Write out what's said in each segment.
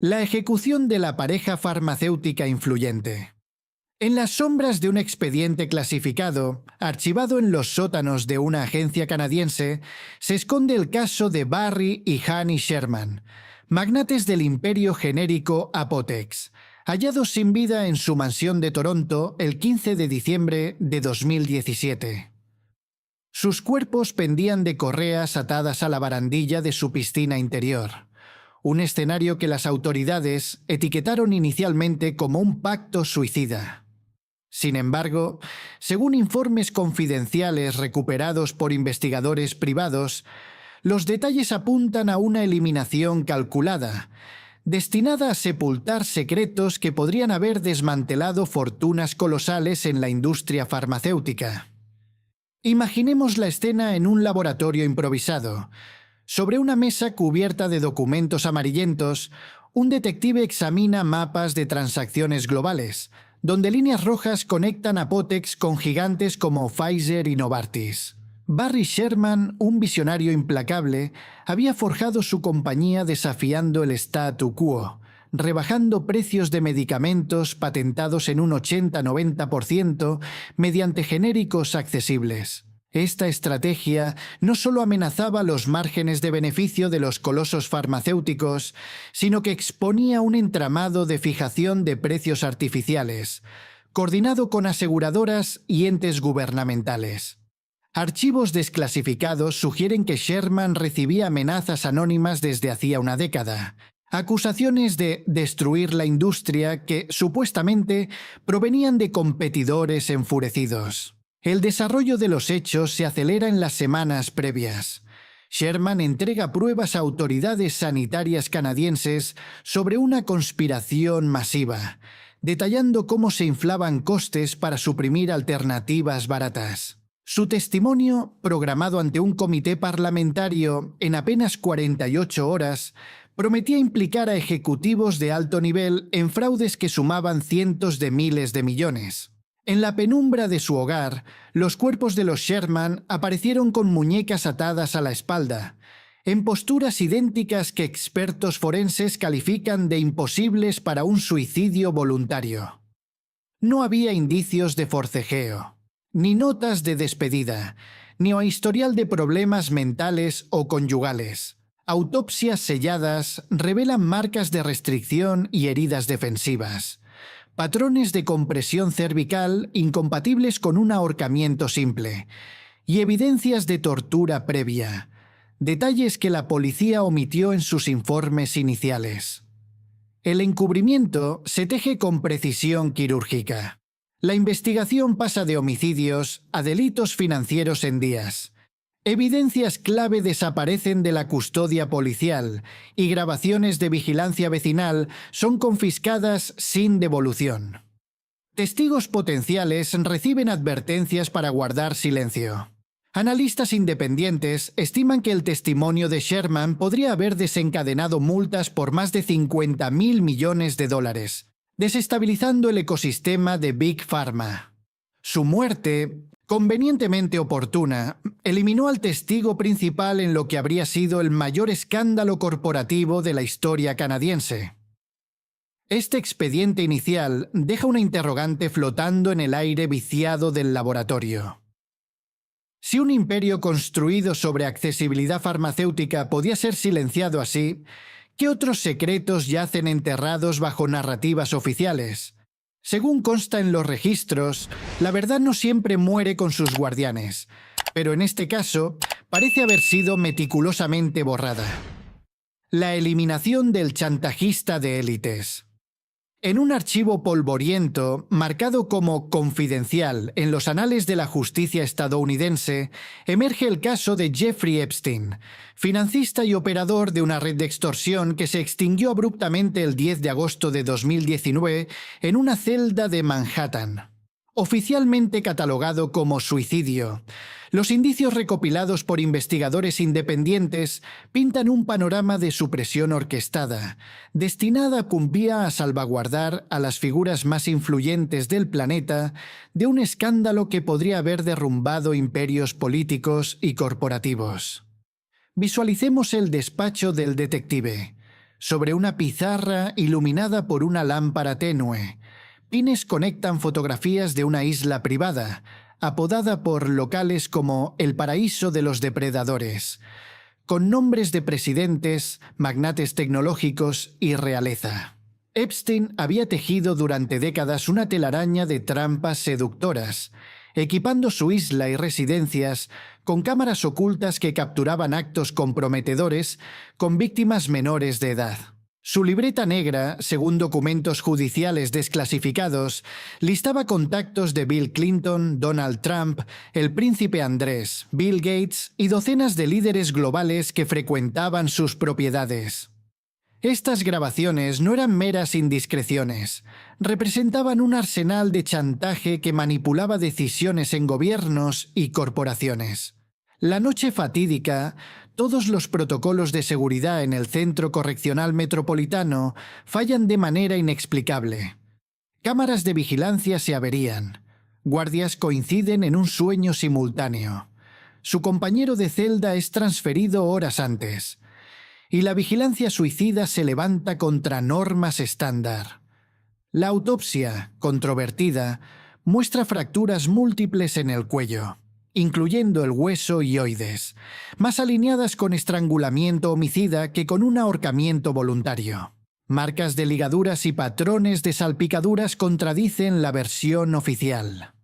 La ejecución de la pareja farmacéutica influyente. En las sombras de un expediente clasificado, archivado en los sótanos de una agencia canadiense, se esconde el caso de Barry y Honey Sherman, magnates del imperio genérico Apotex, hallados sin vida en su mansión de Toronto el 15 de diciembre de 2017. Sus cuerpos pendían de correas atadas a la barandilla de su piscina interior. Un escenario que las autoridades etiquetaron inicialmente como un pacto suicida. Sin embargo, según informes confidenciales recuperados por investigadores privados, los detalles apuntan a una eliminación calculada, destinada a sepultar secretos que podrían haber desmantelado fortunas colosales en la industria farmacéutica. Imaginemos la escena en un laboratorio improvisado. Sobre una mesa cubierta de documentos amarillentos, un detective examina mapas de transacciones globales, donde líneas rojas conectan Apotex con gigantes como Pfizer y Novartis. Barry Sherman, un visionario implacable, había forjado su compañía desafiando el statu quo, rebajando precios de medicamentos patentados en un 80-90% mediante genéricos accesibles. Esta estrategia no solo amenazaba los márgenes de beneficio de los colosos farmacéuticos, sino que exponía un entramado de fijación de precios artificiales, coordinado con aseguradoras y entes gubernamentales. Archivos desclasificados sugieren que Sherman recibía amenazas anónimas desde hacía una década, acusaciones de destruir la industria que, supuestamente, provenían de competidores enfurecidos. El desarrollo de los hechos se acelera en las semanas previas. Sherman entrega pruebas a autoridades sanitarias canadienses sobre una conspiración masiva, detallando cómo se inflaban costes para suprimir alternativas baratas. Su testimonio, programado ante un comité parlamentario en apenas 48 horas, prometía implicar a ejecutivos de alto nivel en fraudes que sumaban cientos de miles de millones. En la penumbra de su hogar, los cuerpos de los Sherman aparecieron con muñecas atadas a la espalda, en posturas idénticas que expertos forenses califican de imposibles para un suicidio voluntario. No había indicios de forcejeo, ni notas de despedida, ni historial de problemas mentales o conyugales. Autopsias selladas revelan marcas de restricción y heridas defensivas. Patrones de compresión cervical incompatibles con un ahorcamiento simple, y evidencias de tortura previa, detalles que la policía omitió en sus informes iniciales. El encubrimiento se teje con precisión quirúrgica. La investigación pasa de homicidios a delitos financieros en días. Evidencias clave desaparecen de la custodia policial y grabaciones de vigilancia vecinal son confiscadas sin devolución. Testigos potenciales reciben advertencias para guardar silencio. Analistas independientes estiman que el testimonio de Sherman podría haber desencadenado multas por más de $50.000 millones, desestabilizando el ecosistema de Big Pharma. Su muerte, convenientemente oportuna, eliminó al testigo principal en lo que habría sido el mayor escándalo corporativo de la historia canadiense. Este expediente inicial deja una interrogante flotando en el aire viciado del laboratorio. Si un imperio construido sobre accesibilidad farmacéutica podía ser silenciado así, ¿qué otros secretos yacen enterrados bajo narrativas oficiales? Según consta en los registros, la verdad no siempre muere con sus guardianes, pero en este caso parece haber sido meticulosamente borrada. La eliminación del chantajista de élites. En un archivo polvoriento, marcado como confidencial en los anales de la justicia estadounidense, emerge el caso de Jeffrey Epstein, financista y operador de una red de extorsión que se extinguió abruptamente el 10 de agosto de 2019 en una celda de Manhattan. Oficialmente catalogado como suicidio, los indicios recopilados por investigadores independientes pintan un panorama de supresión orquestada, destinada a salvaguardar a las figuras más influyentes del planeta de un escándalo que podría haber derrumbado imperios políticos y corporativos. Visualicemos el despacho del detective. Sobre una pizarra iluminada por una lámpara tenue, pines conectan fotografías de una isla privada, apodada por locales como el paraíso de los depredadores, con nombres de presidentes, magnates tecnológicos y realeza. Epstein había tejido durante décadas una telaraña de trampas seductoras, equipando su isla y residencias con cámaras ocultas que capturaban actos comprometedores con víctimas menores de edad. Su libreta negra, según documentos judiciales desclasificados, listaba contactos de Bill Clinton, Donald Trump, el príncipe Andrés, Bill Gates y docenas de líderes globales que frecuentaban sus propiedades. Estas grabaciones no eran meras indiscreciones, representaban un arsenal de chantaje que manipulaba decisiones en gobiernos y corporaciones. La noche fatídica, todos los protocolos de seguridad en el Centro Correccional Metropolitano fallan de manera inexplicable. Cámaras de vigilancia se averían. Guardias coinciden en un sueño simultáneo. Su compañero de celda es transferido horas antes. Y la vigilancia suicida se levanta contra normas estándar. La autopsia, controvertida, muestra fracturas múltiples en el cuello, incluyendo el hueso hioides, más alineadas con estrangulamiento homicida que con un ahorcamiento voluntario. Marcas de ligaduras y patrones de salpicaduras contradicen la versión oficial.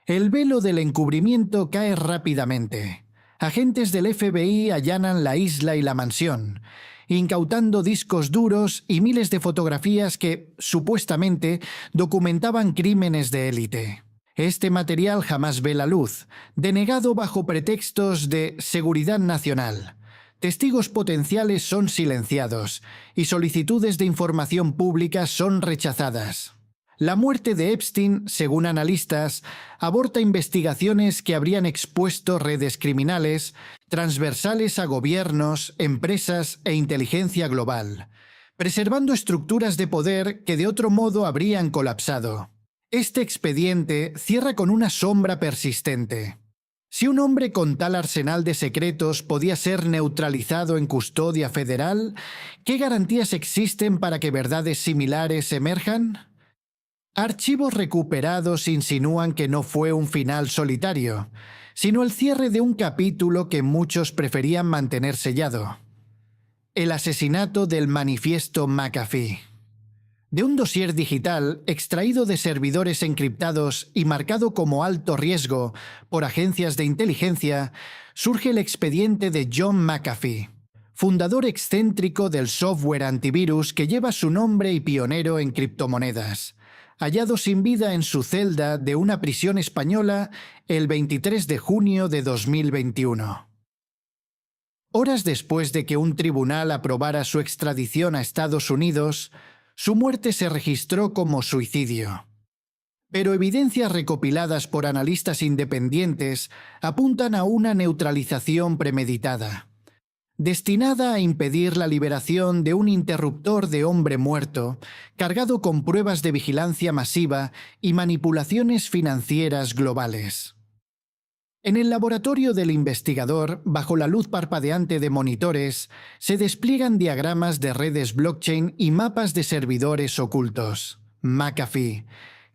El velo del encubrimiento cae rápidamente. Agentes del FBI allanan la isla y la mansión, incautando discos duros y miles de fotografías que, supuestamente, documentaban crímenes de élite. Este material jamás ve la luz, denegado bajo pretextos de seguridad nacional. Testigos potenciales son silenciados y solicitudes de información pública son rechazadas. La muerte de Epstein, según analistas, aborta investigaciones que habrían expuesto redes criminales transversales a gobiernos, empresas e inteligencia global, preservando estructuras de poder que de otro modo habrían colapsado. Este expediente cierra con una sombra persistente. Si un hombre con tal arsenal de secretos podía ser neutralizado en custodia federal, ¿qué garantías existen para que verdades similares emerjan? Archivos recuperados insinúan que no fue un final solitario, sino el cierre de un capítulo que muchos preferían mantener sellado. El asesinato del manifiesto McAfee. De un dossier digital extraído de servidores encriptados y marcado como alto riesgo por agencias de inteligencia, surge el expediente de John McAfee, fundador excéntrico del software antivirus que lleva su nombre y pionero en criptomonedas, hallado sin vida en su celda de una prisión española el 23 de junio de 2021. Horas después de que un tribunal aprobara su extradición a Estados Unidos, su muerte se registró como suicidio. Pero evidencias recopiladas por analistas independientes apuntan a una neutralización premeditada, destinada a impedir la liberación de un interruptor de hombre muerto, cargado con pruebas de vigilancia masiva y manipulaciones financieras globales. En el laboratorio del investigador, bajo la luz parpadeante de monitores, se despliegan diagramas de redes blockchain y mapas de servidores ocultos. McAfee,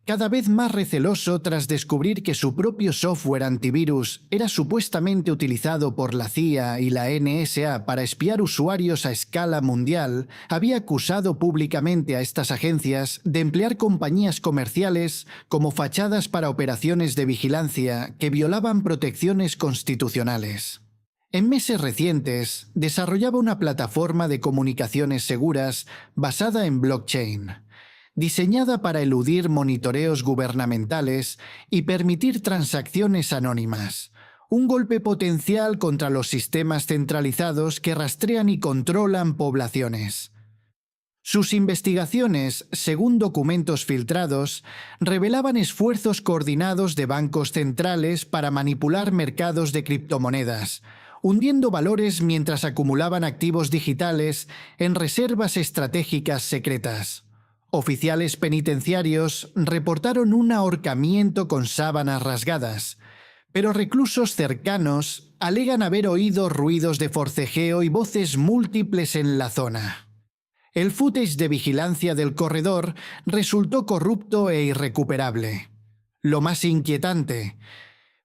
cada vez más receloso tras descubrir que su propio software antivirus era supuestamente utilizado por la CIA y la NSA para espiar usuarios a escala mundial, había acusado públicamente a estas agencias de emplear compañías comerciales como fachadas para operaciones de vigilancia que violaban protecciones constitucionales. En meses recientes, desarrollaba una plataforma de comunicaciones seguras basada en blockchain, diseñada para eludir monitoreos gubernamentales y permitir transacciones anónimas, un golpe potencial contra los sistemas centralizados que rastrean y controlan poblaciones. Sus investigaciones, según documentos filtrados, revelaban esfuerzos coordinados de bancos centrales para manipular mercados de criptomonedas, hundiendo valores mientras acumulaban activos digitales en reservas estratégicas secretas. Oficiales penitenciarios reportaron un ahorcamiento con sábanas rasgadas, pero reclusos cercanos alegan haber oído ruidos de forcejeo y voces múltiples en la zona. El footage de vigilancia del corredor resultó corrupto e irrecuperable. Lo más inquietante: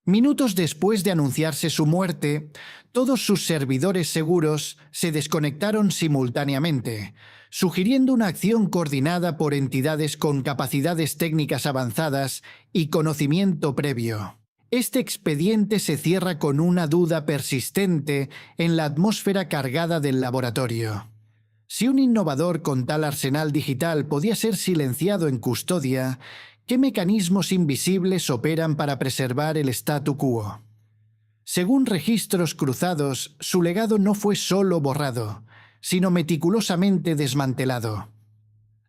minutos después de anunciarse su muerte, todos sus servidores seguros se desconectaron simultáneamente, sugiriendo una acción coordinada por entidades con capacidades técnicas avanzadas y conocimiento previo. Este expediente se cierra con una duda persistente en la atmósfera cargada del laboratorio. Si un innovador con tal arsenal digital podía ser silenciado en custodia, ¿qué mecanismos invisibles operan para preservar el statu quo? Según registros cruzados, su legado no fue solo borrado, sino meticulosamente desmantelado.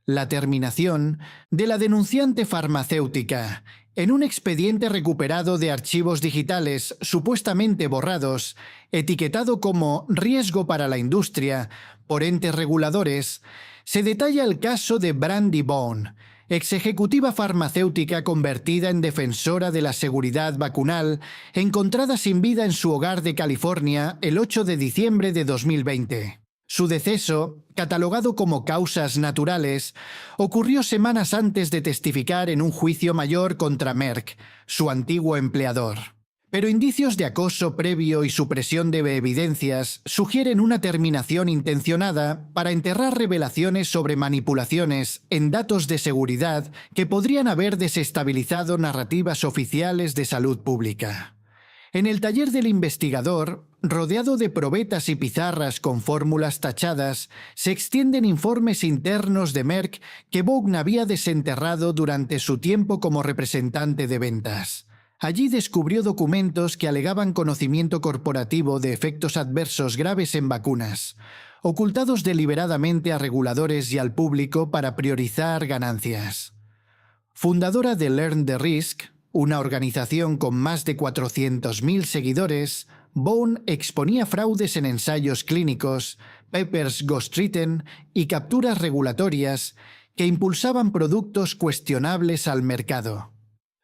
La terminación de la denunciante farmacéutica en un expediente recuperado de archivos digitales supuestamente borrados, etiquetado como riesgo para la industria por entes reguladores, se detalla el caso de Brandy Bone, ex ejecutiva farmacéutica convertida en defensora de la seguridad vacunal, encontrada sin vida en su hogar de California el 8 de diciembre de 2020. Su deceso, catalogado como causas naturales, ocurrió semanas antes de testificar en un juicio mayor contra Merck, su antiguo empleador. Pero indicios de acoso previo y supresión de evidencias sugieren una terminación intencionada para enterrar revelaciones sobre manipulaciones en datos de seguridad que podrían haber desestabilizado narrativas oficiales de salud pública. En el taller del investigador, rodeado de probetas y pizarras con fórmulas tachadas, se extienden informes internos de Merck que Vaughn había desenterrado durante su tiempo como representante de ventas. Allí descubrió documentos que alegaban conocimiento corporativo de efectos adversos graves en vacunas, ocultados deliberadamente a reguladores y al público para priorizar ganancias. Fundadora de Learn the Risk, una organización con más de 400.000 seguidores, Vaughn exponía fraudes en ensayos clínicos, papers ghostwritten y capturas regulatorias que impulsaban productos cuestionables al mercado.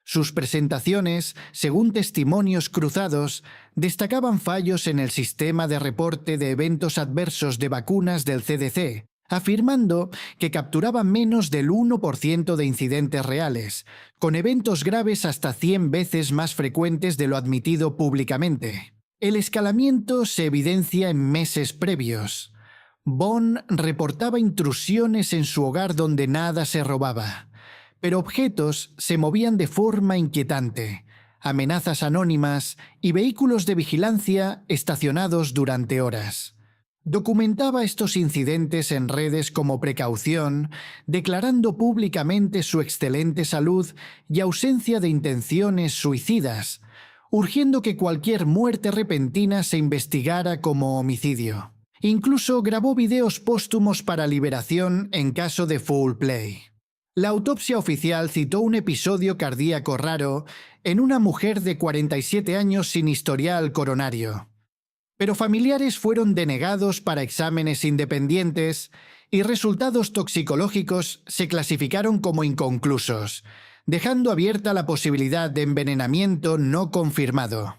Sus presentaciones, según testimonios cruzados, destacaban fallos en el sistema de reporte de eventos adversos de vacunas del CDC, afirmando que capturaban menos del 1% de incidentes reales, con eventos graves hasta 100 veces más frecuentes de lo admitido públicamente. El escalamiento se evidencia en meses previos. Vaughn reportaba intrusiones en su hogar donde nada se robaba, pero objetos se movían de forma inquietante, amenazas anónimas y vehículos de vigilancia estacionados durante horas. Documentaba estos incidentes en redes como precaución, declarando públicamente su excelente salud y ausencia de intenciones suicidas, urgiendo que cualquier muerte repentina se investigara como homicidio. Incluso grabó videos póstumos para liberación en caso de foul play. La autopsia oficial citó un episodio cardíaco raro en una mujer de 47 años sin historial coronario. Pero familiares fueron denegados para exámenes independientes y resultados toxicológicos se clasificaron como inconclusos, dejando abierta la posibilidad de envenenamiento no confirmado.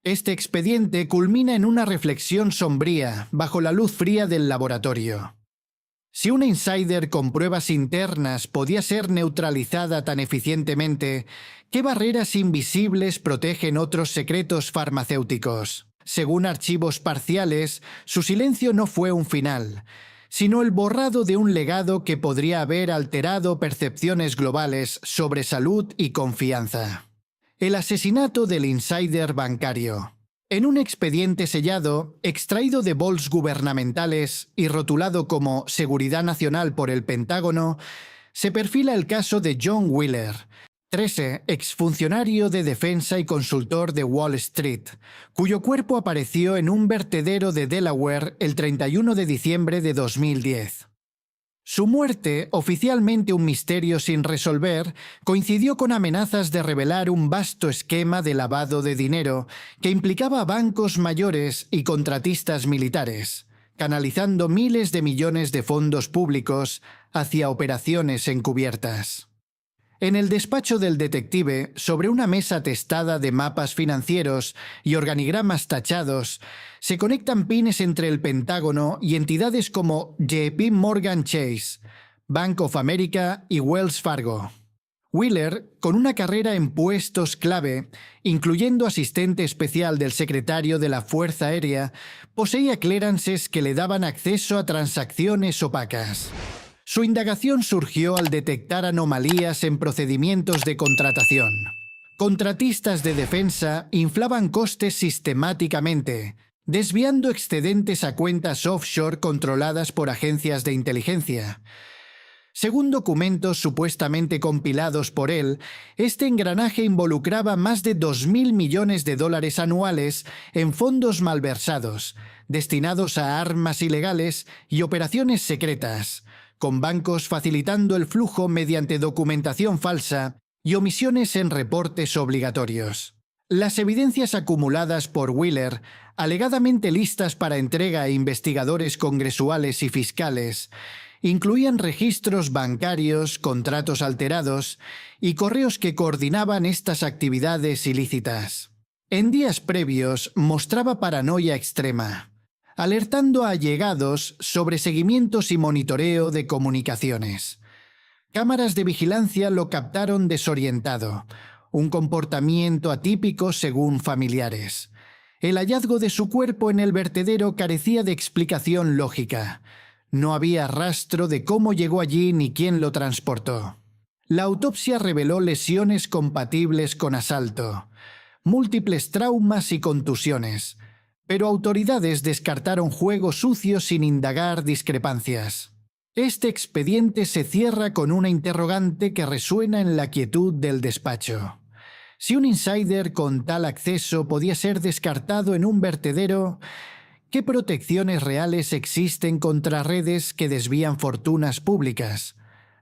Este expediente culmina en una reflexión sombría bajo la luz fría del laboratorio. Si una insider con pruebas internas podía ser neutralizada tan eficientemente, ¿qué barreras invisibles protegen otros secretos farmacéuticos? Según archivos parciales, su silencio no fue un final, sino el borrado de un legado que podría haber alterado percepciones globales sobre salud y confianza. El asesinato del insider bancario. En un expediente sellado, extraído de bols gubernamentales y rotulado como Seguridad Nacional por el Pentágono, se perfila el caso de John Wheeler, 13, exfuncionario de defensa y consultor de Wall Street, cuyo cuerpo apareció en un vertedero de Delaware el 31 de diciembre de 2010. Su muerte, oficialmente un misterio sin resolver, coincidió con amenazas de revelar un vasto esquema de lavado de dinero que implicaba bancos mayores y contratistas militares, canalizando miles de millones de fondos públicos hacia operaciones encubiertas. En el despacho del detective, sobre una mesa atestada de mapas financieros y organigramas tachados, se conectan pines entre el Pentágono y entidades como JP Morgan Chase, Bank of America y Wells Fargo. Wheeler, con una carrera en puestos clave, incluyendo asistente especial del secretario de la Fuerza Aérea, poseía clearances que le daban acceso a transacciones opacas. Su indagación surgió al detectar anomalías en procedimientos de contratación. Contratistas de defensa inflaban costes sistemáticamente, desviando excedentes a cuentas offshore controladas por agencias de inteligencia. Según documentos supuestamente compilados por él, este engranaje involucraba más de 2.000 millones de dólares anuales en fondos malversados, destinados a armas ilegales y operaciones secretas, con bancos facilitando el flujo mediante documentación falsa y omisiones en reportes obligatorios. Las evidencias acumuladas por Wheeler, alegadamente listas para entrega a investigadores congresuales y fiscales, incluían registros bancarios, contratos alterados y correos que coordinaban estas actividades ilícitas. En días previos mostraba paranoia extrema, alertando a allegados sobre seguimientos y monitoreo de comunicaciones. Cámaras de vigilancia lo captaron desorientado, un comportamiento atípico según familiares. El hallazgo de su cuerpo en el vertedero carecía de explicación lógica. No había rastro de cómo llegó allí ni quién lo transportó. La autopsia reveló lesiones compatibles con asalto, múltiples traumas y contusiones, pero autoridades descartaron juego sucio sin indagar discrepancias. Este expediente se cierra con una interrogante que resuena en la quietud del despacho. Si un insider con tal acceso podía ser descartado en un vertedero, ¿qué protecciones reales existen contra redes que desvían fortunas públicas?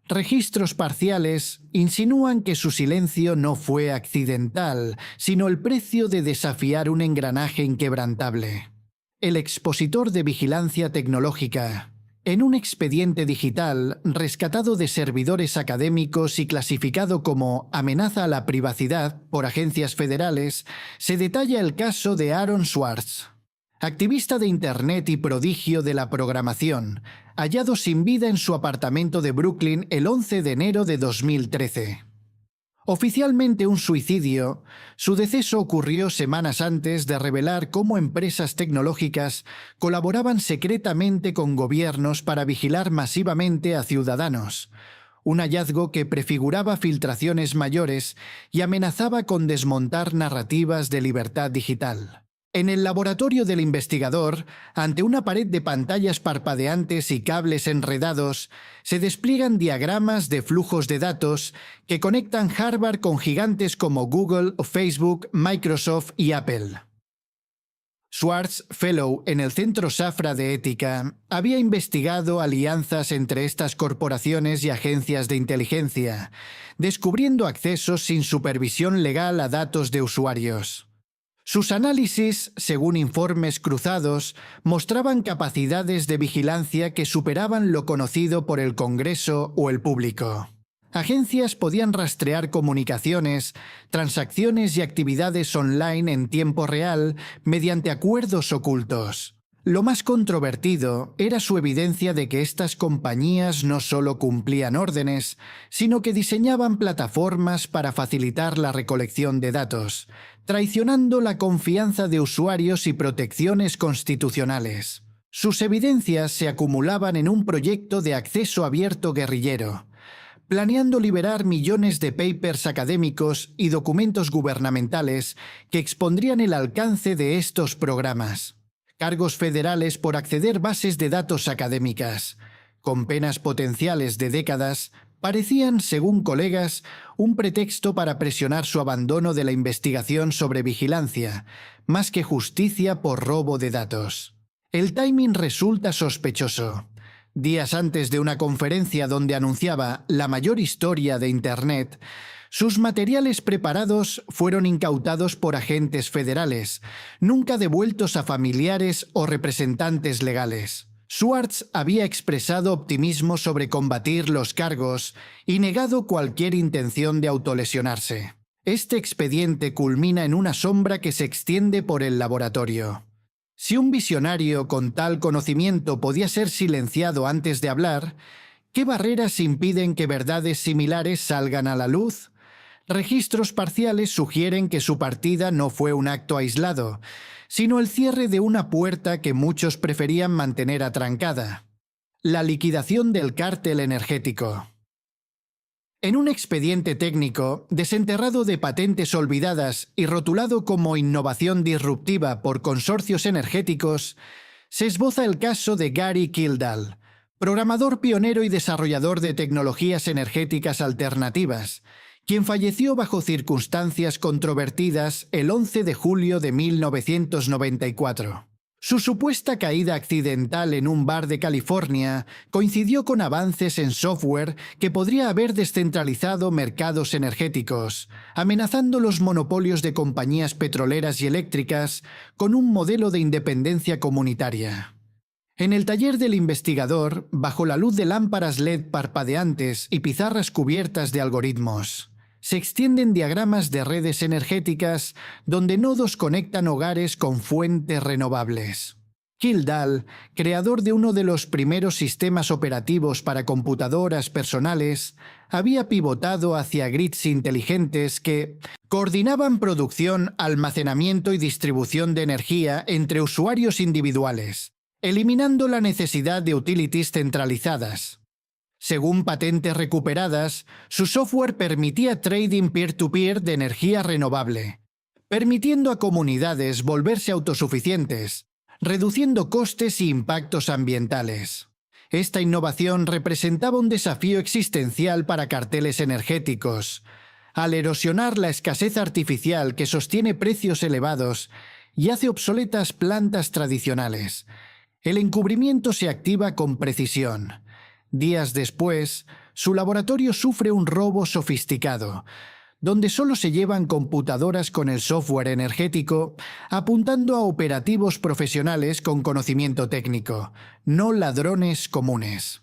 Registros parciales insinúan que su silencio no fue accidental, sino el precio de desafiar un engranaje inquebrantable. El expositor de vigilancia tecnológica, en un expediente digital rescatado de servidores académicos y clasificado como amenaza a la privacidad por agencias federales, se detalla el caso de Aaron Swartz, activista de Internet y prodigio de la programación, hallado sin vida en su apartamento de Brooklyn el 11 de enero de 2013. Oficialmente un suicidio, su deceso ocurrió semanas antes de revelar cómo empresas tecnológicas colaboraban secretamente con gobiernos para vigilar masivamente a ciudadanos, un hallazgo que prefiguraba filtraciones mayores y amenazaba con desmontar narrativas de libertad digital. En el laboratorio del investigador, ante una pared de pantallas parpadeantes y cables enredados, se despliegan diagramas de flujos de datos que conectan Harvard con gigantes como Google, Facebook, Microsoft y Apple. Swartz, fellow en el Centro Safra de Ética, había investigado alianzas entre estas corporaciones y agencias de inteligencia, descubriendo accesos sin supervisión legal a datos de usuarios. Sus análisis, según informes cruzados, mostraban capacidades de vigilancia que superaban lo conocido por el Congreso o el público. Agencias podían rastrear comunicaciones, transacciones y actividades online en tiempo real mediante acuerdos ocultos. Lo más controvertido era su evidencia de que estas compañías no solo cumplían órdenes, sino que diseñaban plataformas para facilitar la recolección de datos, traicionando la confianza de usuarios y protecciones constitucionales. Sus evidencias se acumulaban en un proyecto de acceso abierto guerrillero, planeando liberar millones de papers académicos y documentos gubernamentales que expondrían el alcance de estos programas. Cargos federales por acceder bases de datos académicas, con penas potenciales de décadas, parecían, según colegas, un pretexto para presionar su abandono de la investigación sobre vigilancia, más que justicia por robo de datos. El timing resulta sospechoso. Días antes de una conferencia donde anunciaba la mayor historia de Internet, sus materiales preparados fueron incautados por agentes federales, nunca devueltos a familiares o representantes legales. Schwartz había expresado optimismo sobre combatir los cargos y negado cualquier intención de autolesionarse. Este expediente culmina en una sombra que se extiende por el laboratorio. Si un visionario con tal conocimiento podía ser silenciado antes de hablar, ¿qué barreras impiden que verdades similares salgan a la luz? Registros parciales sugieren que su partida no fue un acto aislado, sino el cierre de una puerta que muchos preferían mantener atrancada: la liquidación del cártel energético. En un expediente técnico, desenterrado de patentes olvidadas y rotulado como innovación disruptiva por consorcios energéticos, se esboza el caso de Gary Kildall, programador pionero y desarrollador de tecnologías energéticas alternativas, quien falleció bajo circunstancias controvertidas el 11 de julio de 1994. Su supuesta caída accidental en un bar de California coincidió con avances en software que podría haber descentralizado mercados energéticos, amenazando los monopolios de compañías petroleras y eléctricas con un modelo de independencia comunitaria. En el taller del investigador, bajo la luz de lámparas LED parpadeantes y pizarras cubiertas de algoritmos, se extienden diagramas de redes energéticas donde nodos conectan hogares con fuentes renovables. Kildall, creador de uno de los primeros sistemas operativos para computadoras personales, había pivotado hacia grids inteligentes que coordinaban producción, almacenamiento y distribución de energía entre usuarios individuales, eliminando la necesidad de utilities centralizadas. Según patentes recuperadas, su software permitía trading peer-to-peer de energía renovable, permitiendo a comunidades volverse autosuficientes, reduciendo costes y impactos ambientales. Esta innovación representaba un desafío existencial para carteles energéticos, al erosionar la escasez artificial que sostiene precios elevados y hace obsoletas plantas tradicionales. El encubrimiento se activa con precisión. Días después, su laboratorio sufre un robo sofisticado, donde solo se llevan computadoras con el software energético, apuntando a operativos profesionales con conocimiento técnico, no ladrones comunes.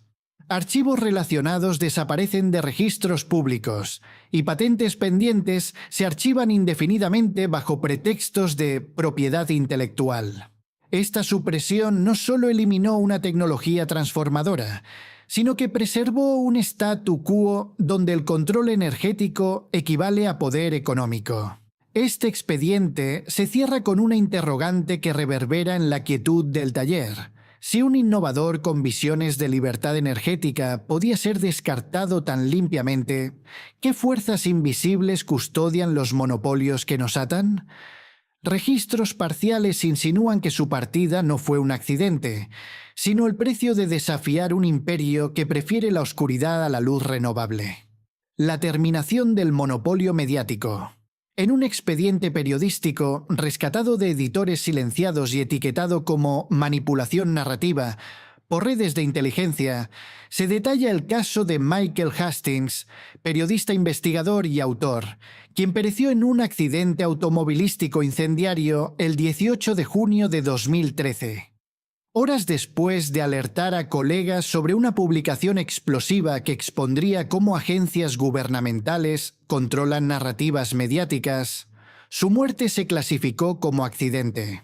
Archivos relacionados desaparecen de registros públicos y patentes pendientes se archivan indefinidamente bajo pretextos de propiedad intelectual. Esta supresión no solo eliminó una tecnología transformadora, sino que preservó un statu quo donde el control energético equivale a poder económico. Este expediente se cierra con una interrogante que reverbera en la quietud del taller. Si un innovador con visiones de libertad energética podía ser descartado tan limpiamente, ¿qué fuerzas invisibles custodian los monopolios que nos atan? Registros parciales insinúan que su partida no fue un accidente, sino el precio de desafiar un imperio que prefiere la oscuridad a la luz renovable. La terminación del monopolio mediático. En un expediente periodístico, rescatado de editores silenciados y etiquetado como manipulación narrativa por redes de inteligencia, se detalla el caso de Michael Hastings, periodista investigador y autor, quien pereció en un accidente automovilístico incendiario el 18 de junio de 2013. Horas después de alertar a colegas sobre una publicación explosiva que expondría cómo agencias gubernamentales controlan narrativas mediáticas, su muerte se clasificó como accidente.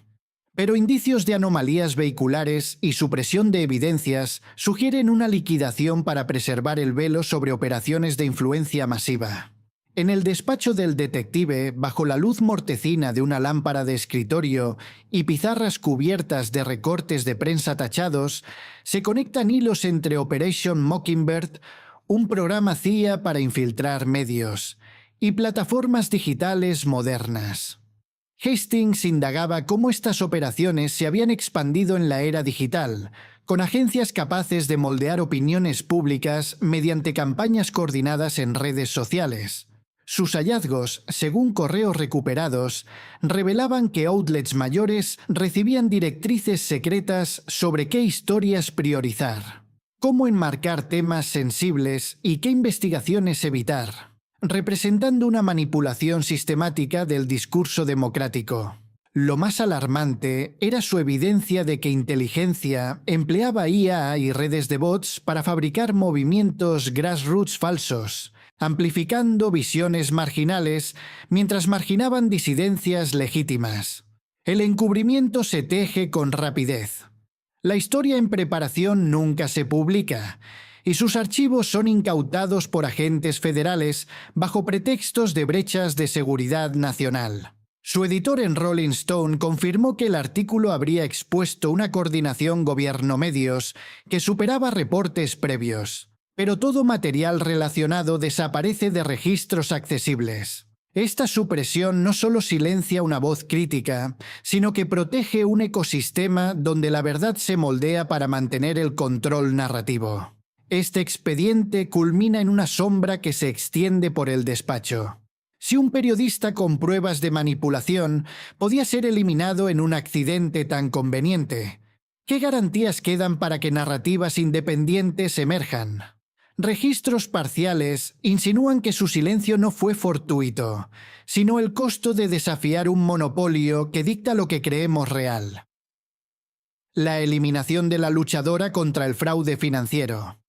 Pero indicios de anomalías vehiculares y supresión de evidencias sugieren una liquidación para preservar el velo sobre operaciones de influencia masiva. En el despacho del detective, bajo la luz mortecina de una lámpara de escritorio y pizarras cubiertas de recortes de prensa tachados, se conectan hilos entre Operation Mockingbird, un programa CIA para infiltrar medios, y plataformas digitales modernas. Hastings indagaba cómo estas operaciones se habían expandido en la era digital, con agencias capaces de moldear opiniones públicas mediante campañas coordinadas en redes sociales. Sus hallazgos, según correos recuperados, revelaban que outlets mayores recibían directrices secretas sobre qué historias priorizar, cómo enmarcar temas sensibles y qué investigaciones evitar, representando una manipulación sistemática del discurso democrático. Lo más alarmante era su evidencia de que inteligencia empleaba IA y redes de bots para fabricar movimientos grassroots falsos, amplificando visiones marginales mientras marginaban disidencias legítimas. El encubrimiento se teje con rapidez. La historia en preparación nunca se publica, y sus archivos son incautados por agentes federales bajo pretextos de brechas de seguridad nacional. Su editor en Rolling Stone confirmó que el artículo habría expuesto una coordinación gobierno-medios que superaba reportes previos, pero todo material relacionado desaparece de registros accesibles. Esta supresión no solo silencia una voz crítica, sino que protege un ecosistema donde la verdad se moldea para mantener el control narrativo. Este expediente culmina en una sombra que se extiende por el despacho. Si un periodista con pruebas de manipulación podía ser eliminado en un accidente tan conveniente, ¿qué garantías quedan para que narrativas independientes emerjan? Registros parciales insinúan que su silencio no fue fortuito, sino el costo de desafiar un monopolio que dicta lo que creemos real. La eliminación de la luchadora contra el fraude financiero.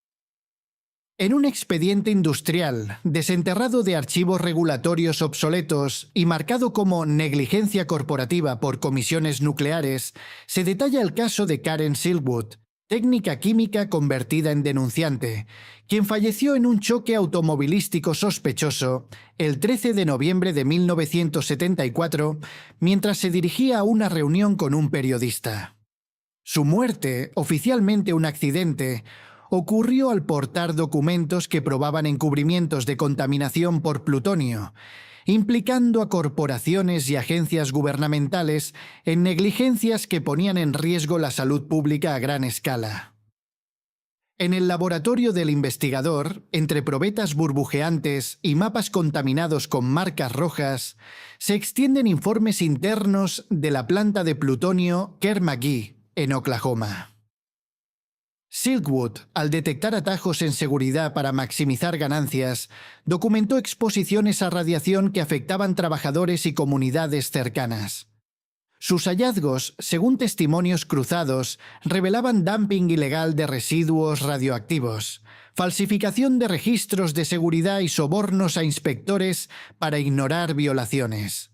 En un expediente industrial, desenterrado de archivos regulatorios obsoletos y marcado como negligencia corporativa por comisiones nucleares, se detalla el caso de Karen Silkwood, técnica química convertida en denunciante, quien falleció en un choque automovilístico sospechoso el 13 de noviembre de 1974 mientras se dirigía a una reunión con un periodista. Su muerte, oficialmente un accidente, ocurrió al portar documentos que probaban encubrimientos de contaminación por plutonio, implicando a corporaciones y agencias gubernamentales en negligencias que ponían en riesgo la salud pública a gran escala. En el laboratorio del investigador, entre probetas burbujeantes y mapas contaminados con marcas rojas, se extienden informes internos de la planta de plutonio Kerr-McGee, en Oklahoma. Silkwood, al detectar atajos en seguridad para maximizar ganancias, documentó exposiciones a radiación que afectaban trabajadores y comunidades cercanas. Sus hallazgos, según testimonios cruzados, revelaban dumping ilegal de residuos radioactivos, falsificación de registros de seguridad y sobornos a inspectores para ignorar violaciones.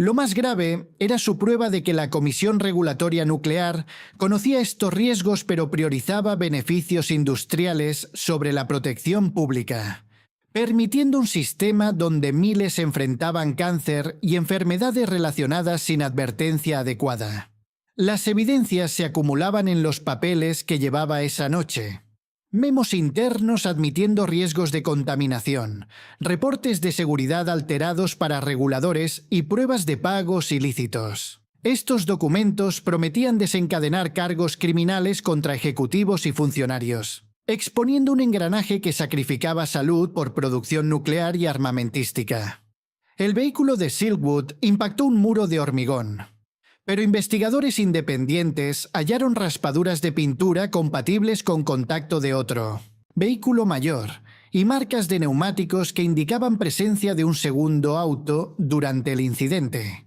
Lo más grave era su prueba de que la Comisión Regulatoria Nuclear conocía estos riesgos pero priorizaba beneficios industriales sobre la protección pública, permitiendo un sistema donde miles enfrentaban cáncer y enfermedades relacionadas sin advertencia adecuada. Las evidencias se acumulaban en los papeles que llevaba esa noche. Memos internos admitiendo riesgos de contaminación, reportes de seguridad alterados para reguladores y pruebas de pagos ilícitos. Estos documentos prometían desencadenar cargos criminales contra ejecutivos y funcionarios, exponiendo un engranaje que sacrificaba salud por producción nuclear y armamentística. El vehículo de Silkwood impactó un muro de hormigón, pero investigadores independientes hallaron raspaduras de pintura compatibles con contacto de otro vehículo mayor y marcas de neumáticos que indicaban presencia de un segundo auto durante el incidente.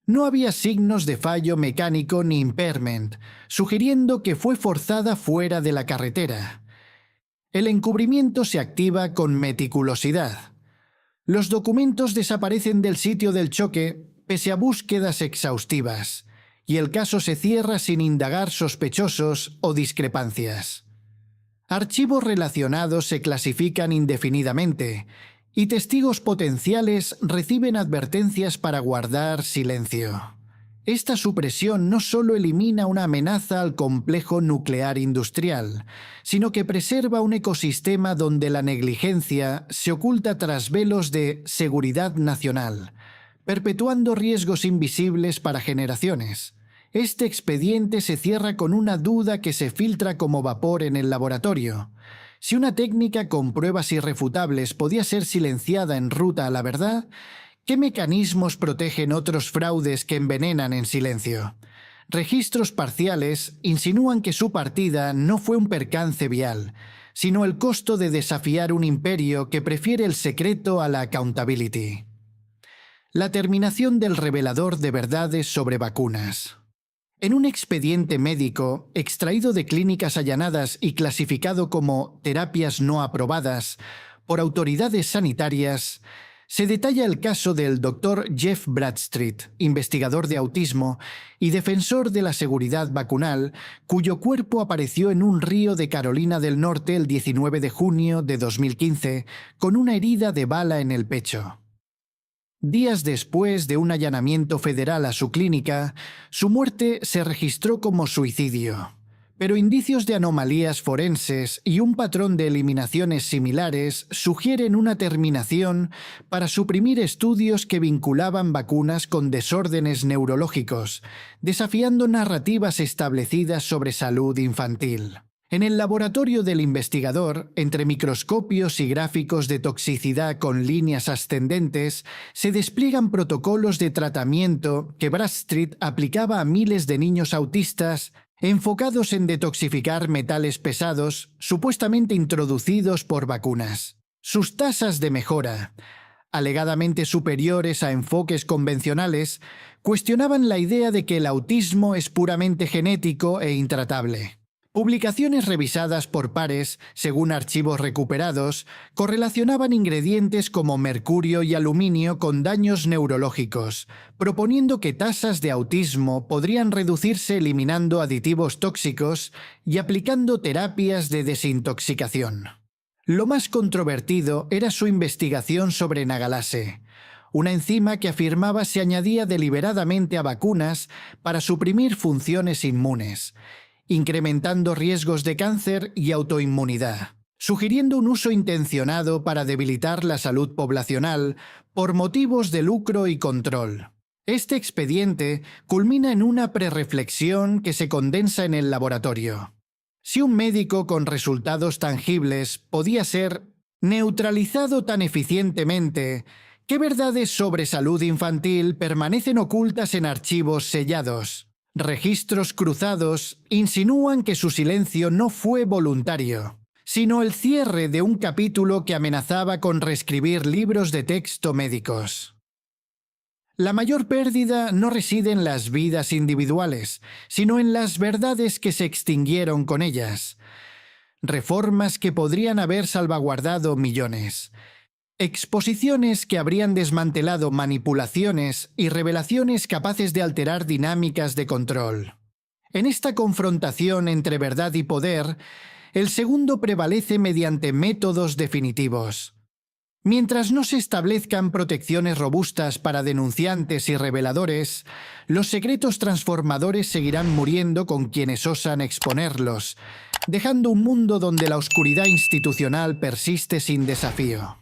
No había signos de fallo mecánico ni impairment, sugiriendo que fue forzada fuera de la carretera. El encubrimiento se activa con meticulosidad. Los documentos desaparecen del sitio del choque pese a búsquedas exhaustivas, y el caso se cierra sin indagar sospechosos o discrepancias. Archivos relacionados se clasifican indefinidamente, y testigos potenciales reciben advertencias para guardar silencio. Esta supresión no solo elimina una amenaza al complejo nuclear industrial, sino que preserva un ecosistema donde la negligencia se oculta tras velos de seguridad nacional, perpetuando riesgos invisibles para generaciones. Este expediente se cierra con una duda que se filtra como vapor en el laboratorio. Si una técnica con pruebas irrefutables podía ser silenciada en ruta a la verdad, ¿qué mecanismos protegen otros fraudes que envenenan en silencio? Registros parciales insinúan que su partida no fue un percance vial, sino el costo de desafiar un imperio que prefiere el secreto a la accountability. La terminación del revelador de verdades sobre vacunas. En un expediente médico, extraído de clínicas allanadas y clasificado como terapias no aprobadas por autoridades sanitarias, se detalla el caso del Dr. Jeff Bradstreet, investigador de autismo y defensor de la seguridad vacunal, cuyo cuerpo apareció en un río de Carolina del Norte el 19 de junio de 2015 con una herida de bala en el pecho. Días después de un allanamiento federal a su clínica, su muerte se registró como suicidio. Pero indicios de anomalías forenses y un patrón de eliminaciones similares sugieren una terminación para suprimir estudios que vinculaban vacunas con desórdenes neurológicos, desafiando narrativas establecidas sobre salud infantil. En el laboratorio del investigador, entre microscopios y gráficos de toxicidad con líneas ascendentes, se despliegan protocolos de tratamiento que Bradstreet aplicaba a miles de niños autistas enfocados en detoxificar metales pesados supuestamente introducidos por vacunas. Sus tasas de mejora, alegadamente superiores a enfoques convencionales, cuestionaban la idea de que el autismo es puramente genético e intratable. Publicaciones revisadas por pares, según archivos recuperados, correlacionaban ingredientes como mercurio y aluminio con daños neurológicos, proponiendo que tasas de autismo podrían reducirse eliminando aditivos tóxicos y aplicando terapias de desintoxicación. Lo más controvertido era su investigación sobre nagalase, una enzima que afirmaba se añadía deliberadamente a vacunas para suprimir funciones inmunes, incrementando riesgos de cáncer y autoinmunidad, sugiriendo un uso intencionado para debilitar la salud poblacional por motivos de lucro y control. Este expediente culmina en una prerreflexión que se condensa en el laboratorio. Si un médico con resultados tangibles podía ser neutralizado tan eficientemente, ¿qué verdades sobre salud infantil permanecen ocultas en archivos sellados? Registros cruzados insinúan que su silencio no fue voluntario, sino el cierre de un capítulo que amenazaba con reescribir libros de texto médicos. La mayor pérdida no reside en las vidas individuales, sino en las verdades que se extinguieron con ellas. Reformas que podrían haber salvaguardado millones. Exposiciones que habrían desmantelado manipulaciones y revelaciones capaces de alterar dinámicas de control. En esta confrontación entre verdad y poder, el segundo prevalece mediante métodos definitivos. Mientras no se establezcan protecciones robustas para denunciantes y reveladores, los secretos transformadores seguirán muriendo con quienes osan exponerlos, dejando un mundo donde la oscuridad institucional persiste sin desafío.